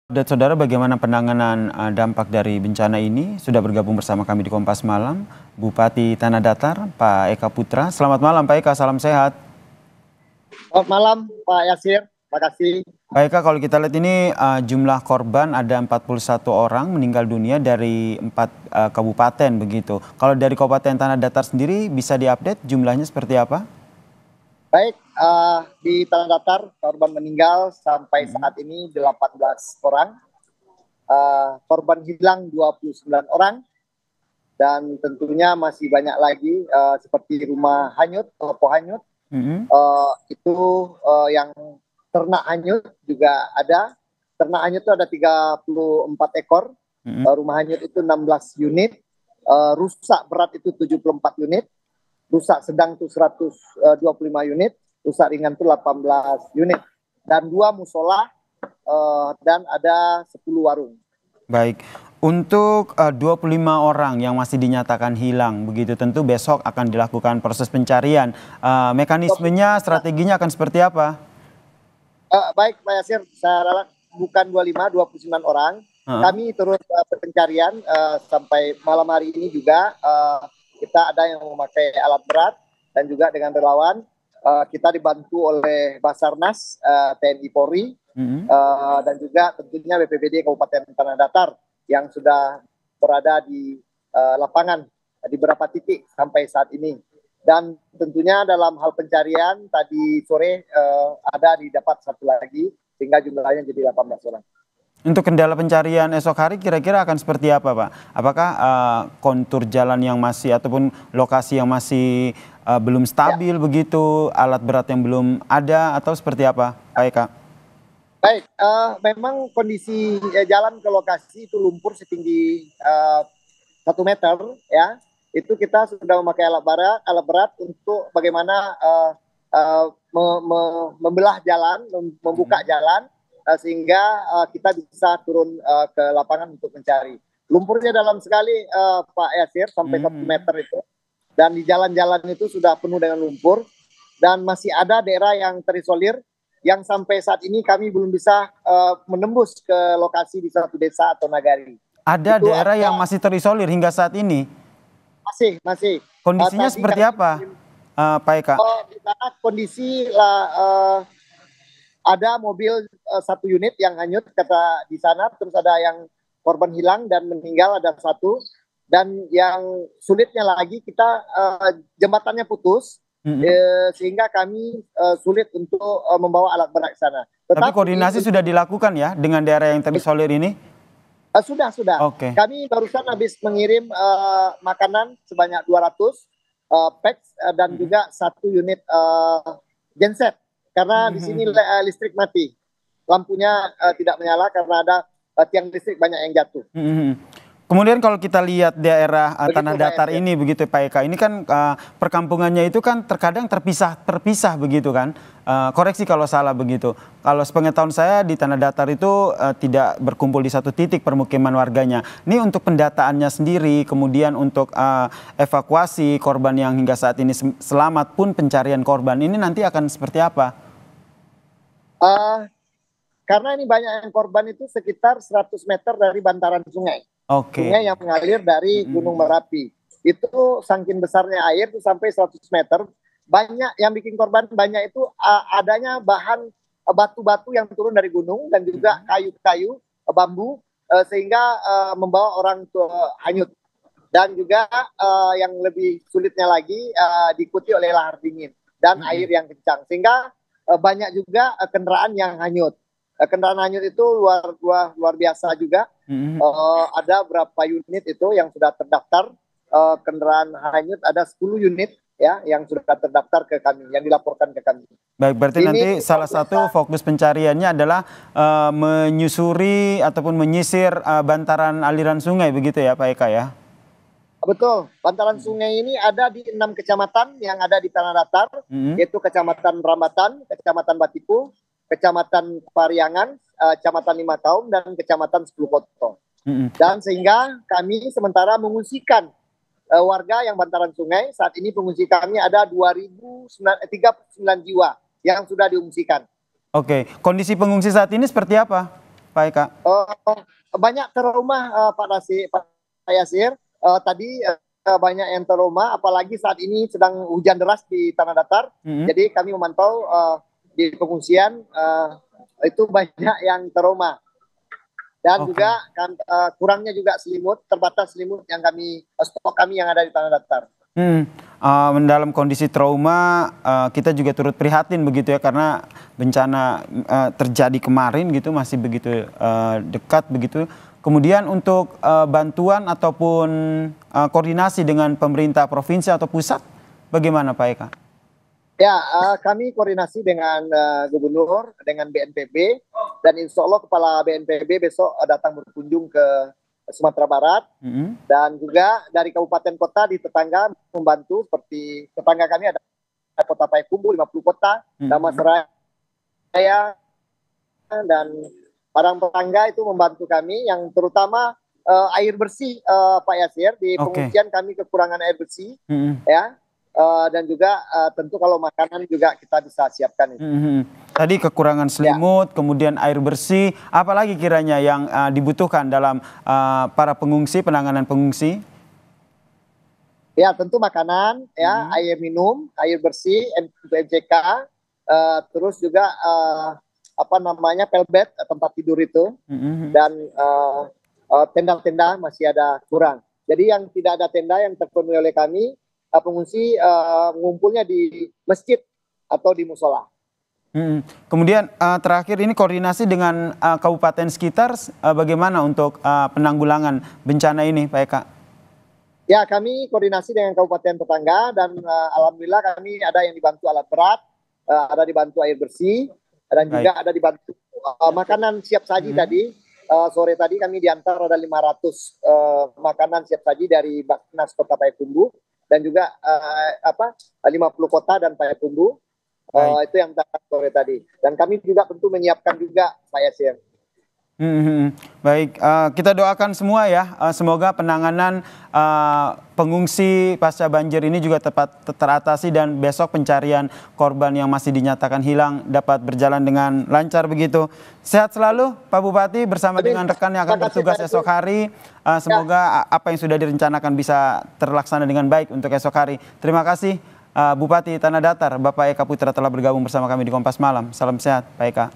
Dan saudara, bagaimana penanganan dampak dari bencana ini? Sudah bergabung bersama kami di Kompas Malam, Bupati Tanah Datar, Pak Eka Putra. Selamat malam Pak Eka, salam sehat. Selamat malam Pak Yasir, terima kasih. Pak Eka, kalau kita lihat ini jumlah korban ada 41 orang meninggal dunia dari 4 kabupaten begitu. Kalau dari Kabupaten Tanah Datar sendiri bisa diupdate jumlahnya seperti apa? Baik, di Tanah Datar korban meninggal sampai saat ini 18 orang, korban hilang 29 orang, dan tentunya masih banyak lagi seperti rumah hanyut, toko hanyut, itu yang ternak hanyut juga ada. Ternak hanyut itu ada 34 ekor, rumah hanyut itu 16 unit, rusak berat itu 74 unit, rusak sedang itu 125 unit, rusak ringan itu 18 unit, dan 2 musola dan ada 10 warung. Baik, untuk 25 orang yang masih dinyatakan hilang, begitu tentu besok akan dilakukan proses pencarian. Mekanismenya, strateginya akan seperti apa? Baik Pak Yasir, saya rasa bukan 29 orang. Kami terus pencarian sampai malam hari ini juga. Kita ada yang memakai alat berat dan juga dengan relawan. Kita dibantu oleh Basarnas, TNI Polri, dan juga tentunya BPBD Kabupaten Tanah Datar yang sudah berada di lapangan di beberapa titik sampai saat ini. Dan tentunya dalam hal pencarian tadi sore ada didapat 1 lagi sehingga jumlahnya jadi 18 orang. Untuk kendala pencarian esok hari kira-kira akan seperti apa Pak? Apakah kontur jalan yang masih ataupun lokasi yang masih belum stabil begitu, alat berat yang belum ada atau seperti apa Pak Eka? Baik, memang kondisi jalan ke lokasi itu lumpur setinggi 1 meter ya. Itu kita sudah memakai alat berat untuk bagaimana membelah jalan, membuka jalan sehingga kita bisa turun ke lapangan untuk mencari. Lumpurnya dalam sekali Pak Yasir, sampai 1 meter itu, dan di jalan-jalan itu sudah penuh dengan lumpur, dan masih ada daerah yang terisolir yang sampai saat ini kami belum bisa menembus ke lokasi di suatu desa atau nagari. Ada itu daerah yang masih terisolir hingga saat ini? Masih. Kondisinya seperti apa Pak Eka? Di sana kondisi ada mobil 1 unit yang hanyut kata di sana, terus ada yang korban hilang dan meninggal ada 1, dan yang sulitnya lagi kita jembatannya putus, sehingga kami sulit untuk membawa alat berat ke sana. Tapi koordinasi sudah dilakukan ya dengan daerah yang terisolir ini? Sudah. Okay. Kami barusan habis mengirim makanan sebanyak 200 packs dan juga 1 unit genset. Karena di sini listrik mati, lampunya tidak menyala karena ada tiang listrik banyak yang jatuh. Kemudian kalau kita lihat daerah Tanah Datar ini begitu Pak Eka, ini kan perkampungannya itu kan terkadang terpisah begitu kan. Koreksi kalau salah begitu. Kalau sepengetahuan saya di Tanah Datar itu tidak berkumpul di satu titik permukiman warganya. Ini untuk pendataannya sendiri, kemudian untuk evakuasi korban yang hingga saat ini selamat pun pencarian korban ini nanti akan seperti apa? Karena ini banyak yang korban itu sekitar 100 meter dari bantaran sungai. Sungai yang mengalir dari Gunung Merapi. Itu saking besarnya air itu sampai 100 meter. Banyak yang bikin korban, banyak itu adanya bahan batu-batu yang turun dari gunung dan juga kayu-kayu, bambu, sehingga membawa orang hanyut. Dan juga yang lebih sulitnya lagi diikuti oleh lahar dingin dan air yang kencang. Sehingga banyak juga kendaraan yang hanyut. Kendaraan hanyut itu luar biasa juga. Ada berapa unit itu yang sudah terdaftar. Kendaraan hanyut ada 10 unit ya yang sudah terdaftar ke kami, yang dilaporkan ke kami. Baik, berarti ini nanti salah satu fokus pencariannya adalah menyusuri ataupun menyisir bantaran aliran sungai begitu ya Pak Eka ya? Betul, bantaran sungai ini ada di 6 kecamatan yang ada di Tanah Datar, yaitu Kecamatan Rambatan, Kecamatan Batipu, Kecamatan Pariangan, Kecamatan Limataum, dan Kecamatan Sepulukoto. Dan sehingga kami sementara mengungsikan warga yang bantaran sungai. Saat ini pengungsi kami ada 2.039 jiwa yang sudah diungsikan. Oke, kondisi pengungsi saat ini seperti apa, Pak Eka? Banyak trauma Pak Yasir. Tadi banyak yang trauma, apalagi saat ini sedang hujan deras di tanah datar. Jadi kami memantau di pengungsian itu banyak yang trauma. Dan juga kurangnya juga selimut, terbatas selimut yang stok kami yang ada di tanah datar. Dalam kondisi trauma kita juga turut prihatin begitu ya, karena bencana terjadi kemarin gitu, masih begitu dekat begitu. Kemudian untuk bantuan ataupun koordinasi dengan pemerintah provinsi atau pusat bagaimana Pak Eka? Ya, kami koordinasi dengan Gubernur, dengan BNPB, dan insya Allah Kepala BNPB besok datang berkunjung ke Sumatera Barat, dan juga dari kabupaten kota di tetangga membantu, seperti tetangga kami ada Kota Payakumbuh 50 kota, Damaseraya, dan Padang Tetangga itu membantu kami, yang terutama air bersih Pak Yasir, di pengungsian kami kekurangan air bersih, ya. Dan juga tentu kalau makanan juga kita bisa siapkan itu. Tadi kekurangan selimut, kemudian air bersih, apalagi kiranya yang dibutuhkan dalam para pengungsi, penanganan pengungsi? Ya, tentu makanan, ya, air minum, air bersih, MCK, terus juga pelbed, tempat tidur itu, dan tenda-tenda masih ada kurang. Jadi yang tidak ada tenda yang terpenuhi oleh kami, pengungsi mengumpulnya di masjid atau di musola. Kemudian terakhir ini koordinasi dengan kabupaten sekitar bagaimana untuk penanggulangan bencana ini Pak Eka? Ya, kami koordinasi dengan kabupaten tetangga, dan alhamdulillah kami ada yang dibantu alat berat, ada dibantu air bersih, dan juga ada dibantu makanan siap saji. Tadi sore tadi kami diantar ada 500 makanan siap saji dari Baknas Kota Payakumbuh, dan juga 50 kota dan Payakumbuh, itu yang sore tadi. Dan kami juga tentu menyiapkan juga Pak Yasir. Baik, kita doakan semua ya, semoga penanganan pengungsi pasca banjir ini juga tepat teratasi, dan besok pencarian korban yang masih dinyatakan hilang dapat berjalan dengan lancar begitu. Sehat selalu Pak Bupati bersama dengan rekan yang akan bertugas esok hari. Semoga apa yang sudah direncanakan bisa terlaksana dengan baik untuk esok hari. Terima kasih Bupati Tanah Datar Bapak Eka Putra telah bergabung bersama kami di Kompas Malam. Salam sehat Pak Eka.